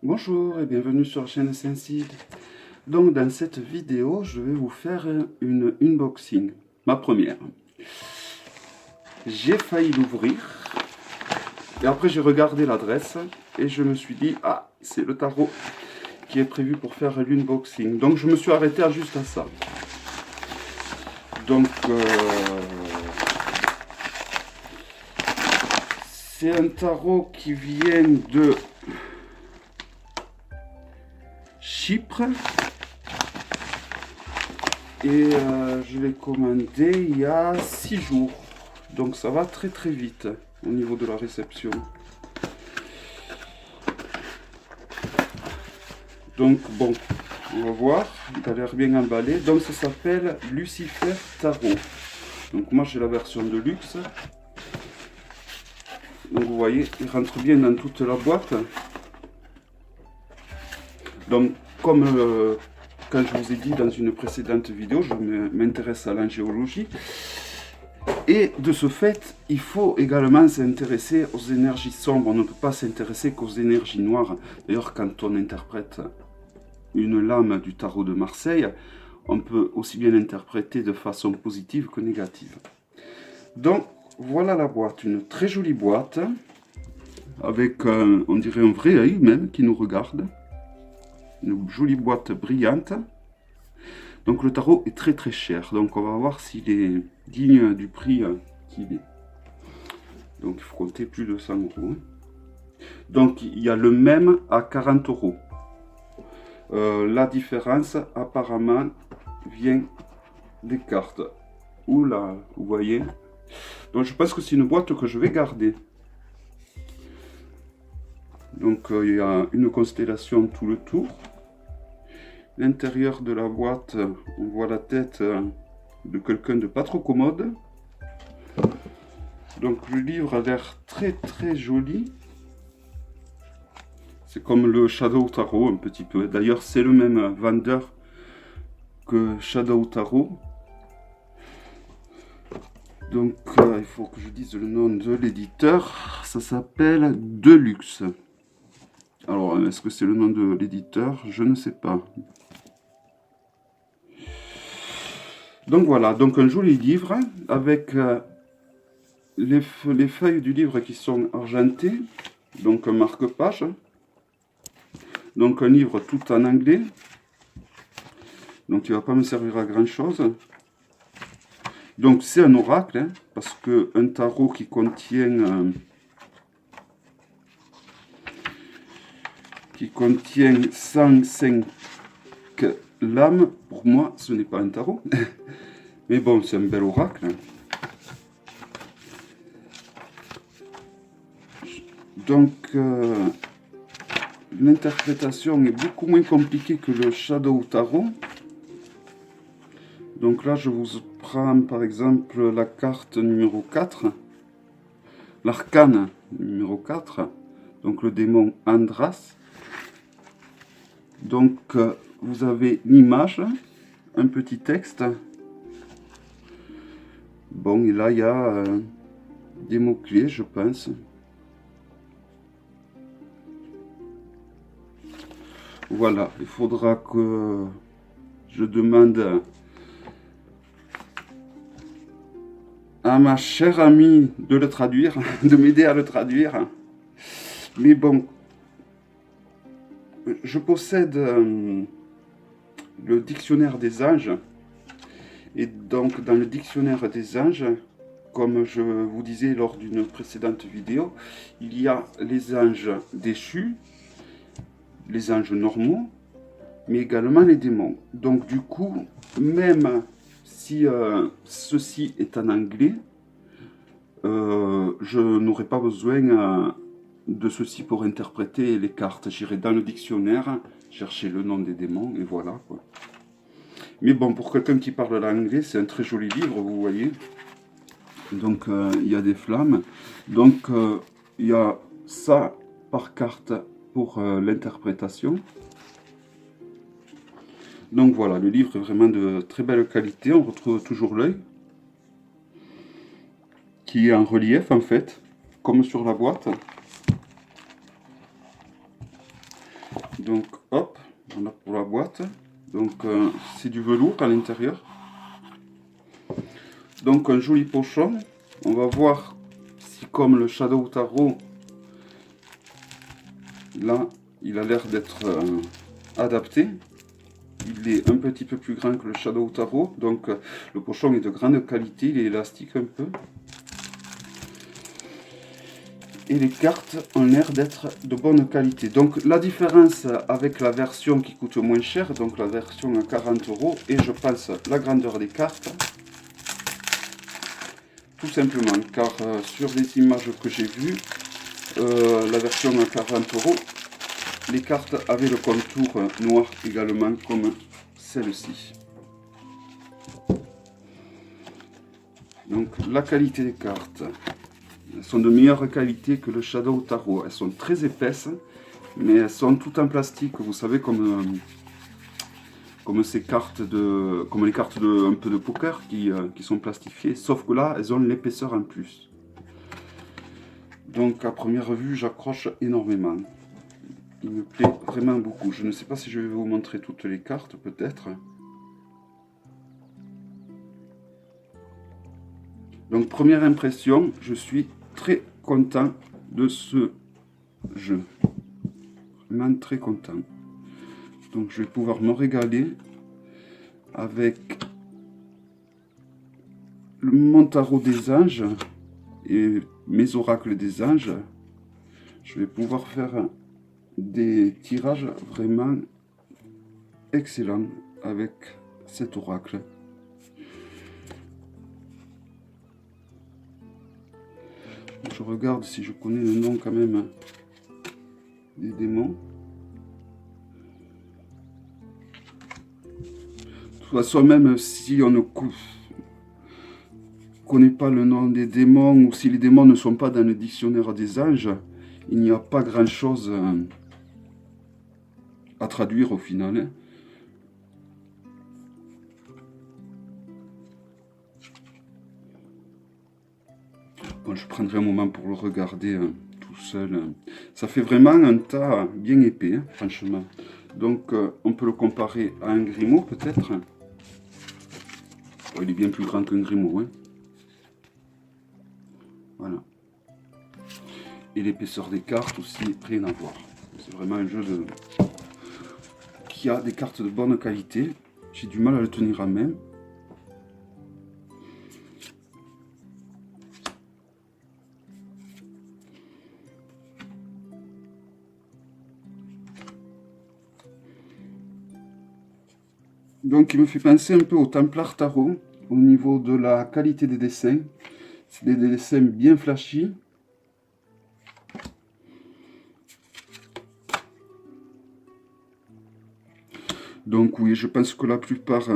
Bonjour et bienvenue sur la chaîne Saint-Cid. Donc dans cette vidéo, je vais vous faire une unboxing, ma première. J'ai failli l'ouvrir et après j'ai regardé l'adresse et je me suis dit, ah, c'est le tarot qui est prévu pour faire l'unboxing. Donc je me suis arrêté à juste à ça. Donc c'est un tarot qui vient de Chypre. Et je l'ai commandé il y a 6 jours. Donc ça va très très vite au niveau de la réception. Donc bon, on va voir. Il a l'air bien emballé. Donc ça s'appelle Lucifer Tarot. Donc moi j'ai la version de luxe. Donc vous voyez, il rentre bien dans toute la boîte. Donc comme quand je vous ai dit dans une précédente vidéo, je m'intéresse à l'angéologie. Et de ce fait, il faut également s'intéresser aux énergies sombres. On ne peut pas s'intéresser qu'aux énergies noires. D'ailleurs, quand on interprète une lame du tarot de Marseille, on peut aussi bien l'interpréter de façon positive que négative. Donc, voilà la boîte. Une très jolie boîte, avec, on dirait, un vrai œil même qui nous regarde. Une jolie boîte brillante. Donc le tarot est très très cher, donc on va voir s'il est digne du prix qu'il est. Donc il faut compter plus de 100 euros. Donc il y a le même à 40 euros. La différence apparemment vient des cartes. Oula, vous voyez. Donc je pense que c'est une boîte que je vais garder. Donc il y a une constellation tout le tour. L'intérieur de la boîte, on voit la tête de quelqu'un de pas trop commode. Donc le livre a l'air très très joli. C'est comme le Shadow Tarot un petit peu. D'ailleurs c'est le même vendeur que Shadow Tarot. Donc il faut que je dise le nom de l'éditeur. Ça s'appelle Deluxe. Alors est-ce que c'est le nom de l'éditeur? Je ne sais pas. Donc voilà, donc un joli livre avec les feuilles du livre qui sont argentées, donc un marque-page, donc un livre tout en anglais, donc il ne va pas me servir à grand chose. Donc c'est un oracle, hein, parce qu'un tarot qui contient 105 lames, pour moi ce n'est pas un tarot. Mais bon, c'est un bel oracle. Donc, l'interprétation est beaucoup moins compliquée que le Shadow Tarot. Donc là, je vous prends par exemple la carte numéro 4, l'arcane numéro 4, donc le démon Andras. Donc, vous avez l'image, un petit texte. Bon, et là, il y a des mots-clés, je pense. Voilà, il faudra que je demande à ma chère amie de le traduire, de m'aider à le traduire. Mais bon, je possède le dictionnaire des anges. Et donc, dans le dictionnaire des anges, comme je vous disais lors d'une précédente vidéo, il y a les anges déchus, les anges normaux, mais également les démons. Donc du coup, même si ceci est en anglais, je n'aurai pas besoin de ceci pour interpréter les cartes. J'irai dans le dictionnaire, chercher le nom des démons, et voilà, quoi. Mais bon, pour quelqu'un qui parle l'anglais, c'est un très joli livre, vous voyez. Donc, il y a des flammes. Donc, il y a ça par carte pour l'interprétation. Donc voilà, le livre est vraiment de très belle qualité. On retrouve toujours l'œil, qui est en relief en fait, comme sur la boîte. Donc hop, on a pour la boîte. Donc c'est du velours à l'intérieur. Donc un joli pochon. On va voir si comme le Shadow Tarot, là il a l'air d'être adapté. Il est un petit peu plus grand que le Shadow Tarot. Donc le pochon est de grande qualité, il est élastique un peu. Et les cartes ont l'air d'être de bonne qualité. Donc la différence avec la version qui coûte moins cher, donc la version à 40 €, et je pense la grandeur des cartes. Tout simplement, car sur les images que j'ai vues, la version à 40 €, les cartes avaient le contour noir également comme celle-ci. Donc la qualité des cartes. Elles sont de meilleure qualité que le Shadow Tarot. Elles sont très épaisses, mais elles sont toutes en plastique. Vous savez, comme ces cartes comme les cartes un peu de poker qui sont plastifiées. Sauf que là, elles ont l'épaisseur en plus. Donc à première vue, j'accroche énormément. Il me plaît vraiment beaucoup. Je ne sais pas si je vais vous montrer toutes les cartes, peut-être. Donc première impression, je suis très content de ce jeu. Vraiment très content. Donc je vais pouvoir me régaler avec mon tarot des anges et mes oracles des anges. Je vais pouvoir faire des tirages vraiment excellents avec cet oracle. Je regarde si je connais le nom quand même des démons. De toute façon, même si on ne connaît pas le nom des démons, ou si les démons ne sont pas dans le dictionnaire des anges, il n'y a pas grand chose à traduire au final. Hein. Bon, je prendrai un moment pour le regarder tout seul. Ça fait vraiment un tas bien épais, hein, franchement. Donc, on peut le comparer à un Grimaud, peut-être. Oh, il est bien plus grand qu'un Grimaud. Hein. Voilà. Et l'épaisseur des cartes aussi, rien à voir. C'est vraiment un jeu qui a des cartes de bonne qualité. J'ai du mal à le tenir en main. Donc il me fait penser un peu au Templar Tarot au niveau de la qualité des dessins. C'est des dessins bien flashy. Donc oui, je pense que la plupart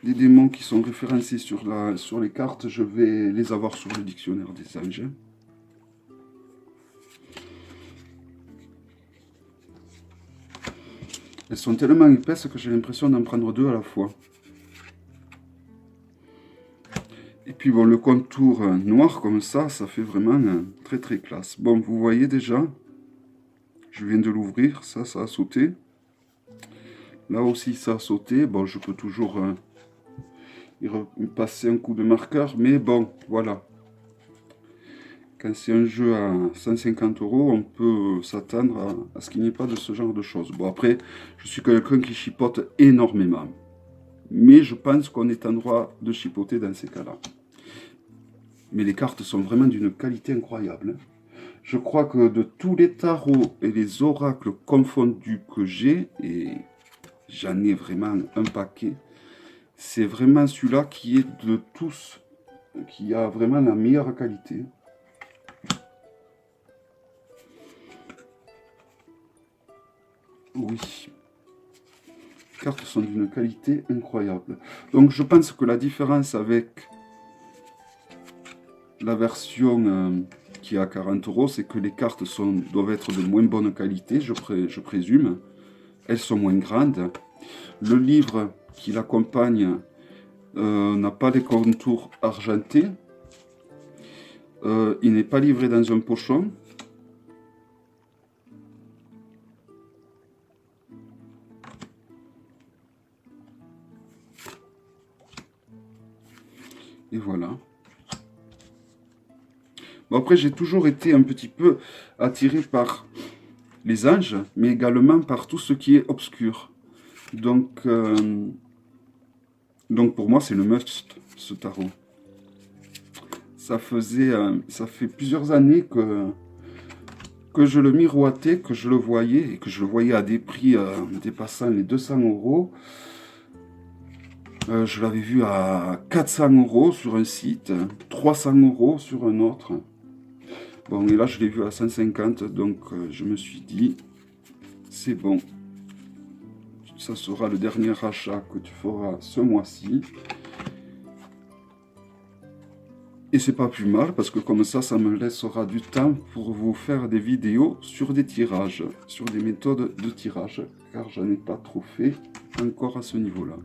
des démons qui sont référencés sur les cartes, je vais les avoir sur le dictionnaire des anges. Elles sont tellement épaisses que j'ai l'impression d'en prendre deux à la fois. Et puis bon, le contour noir comme ça fait vraiment très très classe. Bon, vous voyez déjà, je viens de l'ouvrir, ça a sauté. Là aussi ça a sauté. Bon, je peux toujours y passer un coup de marqueur, mais bon, voilà. Quand c'est un jeu à 150 €, on peut s'attendre à ce qu'il n'y ait pas de ce genre de choses. Bon, après, je suis quelqu'un qui chipote énormément. Mais je pense qu'on est en droit de chipoter dans ces cas-là. Mais les cartes sont vraiment d'une qualité incroyable. Je crois que de tous les tarots et les oracles confondus que j'ai, et j'en ai vraiment un paquet, c'est vraiment celui-là qui est de tous, qui a vraiment la meilleure qualité. Oui, les cartes sont d'une qualité incroyable. Donc je pense que la différence avec la version qui est à 40 €, c'est que les cartes doivent être de moins bonne qualité, je présume. Elles sont moins grandes. Le livre qui l'accompagne n'a pas les contours argentés. Il n'est pas livré dans un pochon. Et voilà. Bon, après, j'ai toujours été un petit peu attiré par les anges, mais également par tout ce qui est obscur. Donc pour moi, c'est le must, ce tarot. Ça fait plusieurs années que je le miroitais, que je le voyais, et que je le voyais à des prix dépassant les 200 €. Je l'avais vu à 400 € sur un site, 300 € sur un autre. Bon, et là, je l'ai vu à 150, donc je me suis dit, c'est bon. Ça sera le dernier achat que tu feras ce mois-ci. Et c'est pas plus mal, parce que comme ça me laissera du temps pour vous faire des vidéos sur des tirages, sur des méthodes de tirage, car j'en ai pas trop fait encore à ce niveau-là.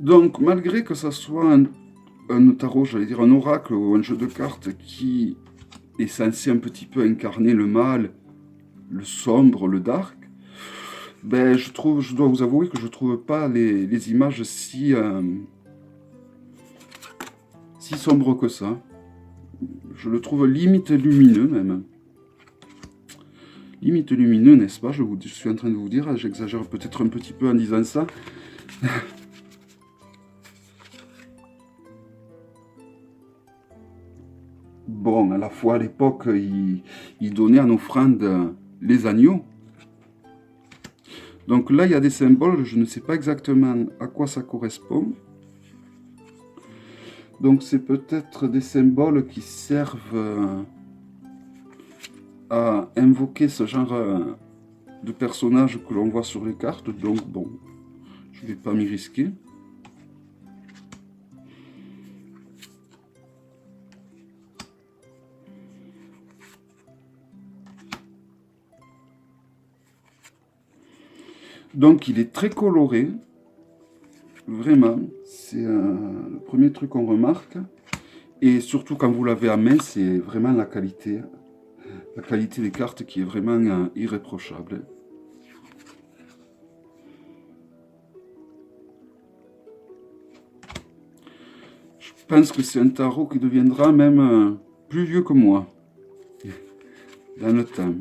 Donc, malgré que ça soit un tarot, j'allais dire un oracle ou un jeu de cartes qui est censé un petit peu incarner le mal, le sombre, le dark, ben je dois vous avouer que je trouve pas les images si sombres que ça. Je le trouve limite lumineux même. Limite lumineux, n'est-ce pas? Je suis en train de vous dire, j'exagère peut-être un petit peu en disant ça. Bon, à la fois à l'époque, il donnait en offrande les agneaux. Donc là, il y a des symboles, je ne sais pas exactement à quoi ça correspond. Donc c'est peut-être des symboles qui servent à invoquer ce genre de personnages que l'on voit sur les cartes. Donc bon, je ne vais pas m'y risquer. Donc il est très coloré, vraiment, c'est le premier truc qu'on remarque. Et surtout quand vous l'avez à main, c'est vraiment la qualité des cartes qui est vraiment irréprochable. Je pense que c'est un tarot qui deviendra même plus vieux que moi, dans le temps.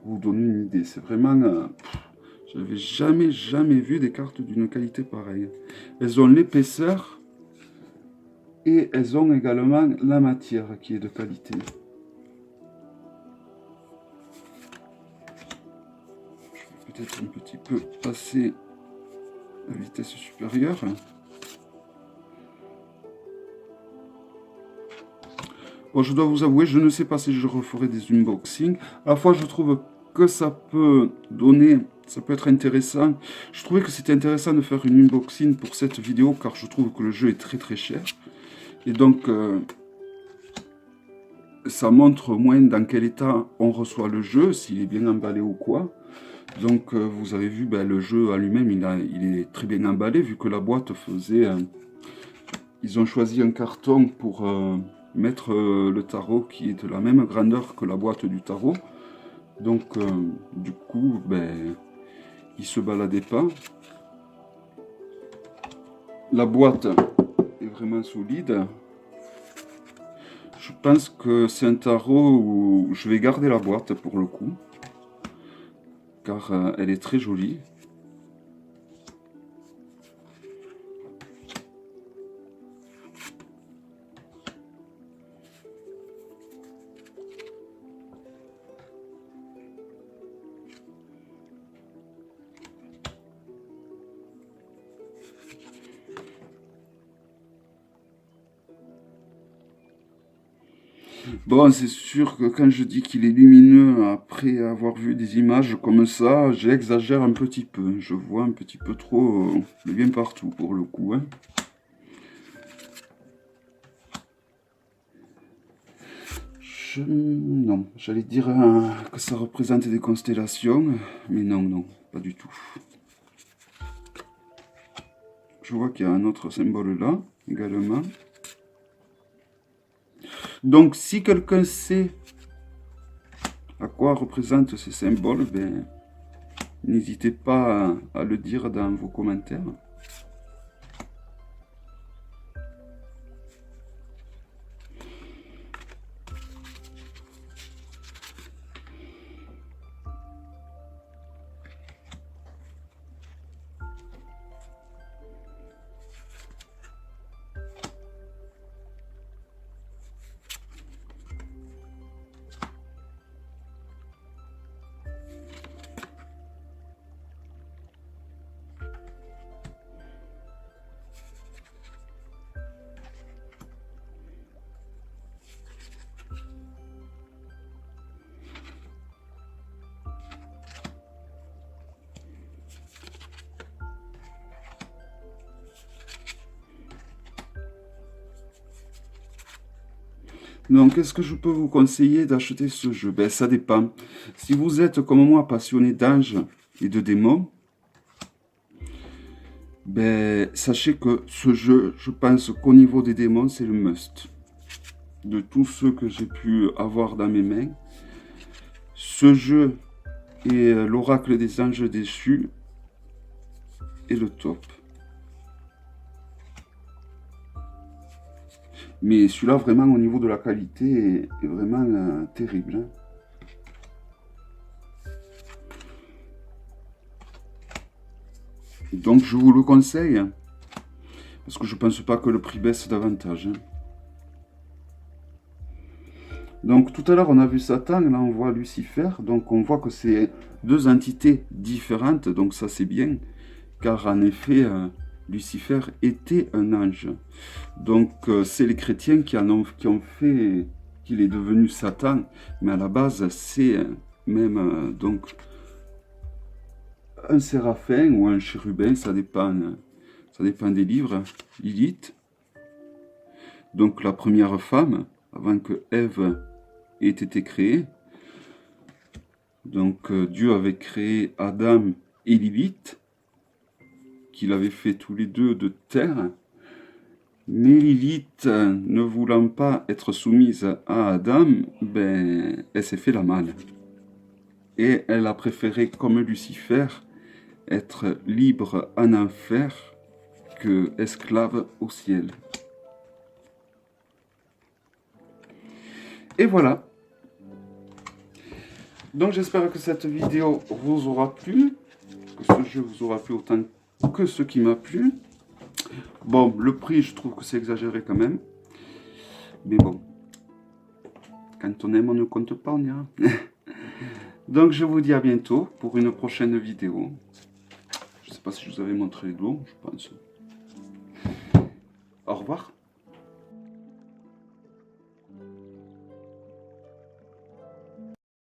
Pour vous donner une idée, c'est vraiment... j'avais jamais vu des cartes d'une qualité pareille. Elles ont l'épaisseur et elles ont également la matière qui est de qualité. Je vais peut-être un petit peu passer à vitesse supérieure. Bon, je dois vous avouer, je ne sais pas si je referai des unboxings. À la fois, je trouve que ça peut être intéressant. Je trouvais que c'était intéressant de faire une unboxing pour cette vidéo, car je trouve que le jeu est très cher. Et donc, ça montre au moins dans quel état on reçoit le jeu, s'il est bien emballé ou quoi. Donc, vous avez vu, ben, le jeu à lui-même, il est très bien emballé, vu que la boîte faisait... ils ont choisi un carton pour mettre le tarot qui est de la même grandeur que la boîte du tarot. Donc, du coup, ben, il se baladait pas. La boîte est vraiment solide. Je pense que c'est un tarot où je vais garder la boîte pour le coup, car elle est très jolie. Bon, c'est sûr que quand je dis qu'il est lumineux après avoir vu des images comme ça, j'exagère un petit peu. Je vois un petit peu trop le bien partout pour le coup. Hein. Non, j'allais dire que ça représente des constellations, mais non, pas du tout. je vois qu'il y a un autre symbole là, également. Donc, si quelqu'un sait à quoi représentent ces symboles, ben, n'hésitez pas à le dire dans vos commentaires. Donc, est-ce que je peux vous conseiller d'acheter ce jeu? Ben, ça dépend. Si vous êtes, comme moi, passionné d'anges et de démons, ben, sachez que ce jeu, je pense qu'au niveau des démons, c'est le must. De tous ceux que j'ai pu avoir dans mes mains, ce jeu et l'oracle des anges déchus est le top. Mais celui-là, vraiment, au niveau de la qualité, est vraiment terrible. Hein. Donc, je vous le conseille. Parce que je ne pense pas que le prix baisse davantage. Hein. Donc, tout à l'heure, on a vu Satan. Là, on voit Lucifer. Donc, on voit que c'est deux entités différentes. Donc, ça, c'est bien. Car, en effet... Lucifer était un ange. Donc, c'est les chrétiens qui ont fait qu'il est devenu Satan. Mais à la base, c'est même donc un séraphin ou un chérubin, ça dépend des livres. Lilith, donc la première femme, avant que Ève ait été créée. Donc, Dieu avait créé Adam et Lilith, qu'il avait fait tous les deux de terre. Mais Lilith, ne voulant pas être soumise à Adam, ben, elle s'est fait la malle. Et elle a préféré, comme Lucifer, être libre en enfer que esclave au ciel. Et voilà. Donc j'espère que cette vidéo vous aura plu, que ce jeu vous aura plu autant que ce qui m'a plu. Bon, le prix, je trouve que c'est exagéré quand même. Mais bon, quand on aime, on ne compte pas, on ira. Donc, je vous dis à bientôt pour une prochaine vidéo. Je ne sais pas si je vous avais montré les glows, je pense. Au revoir.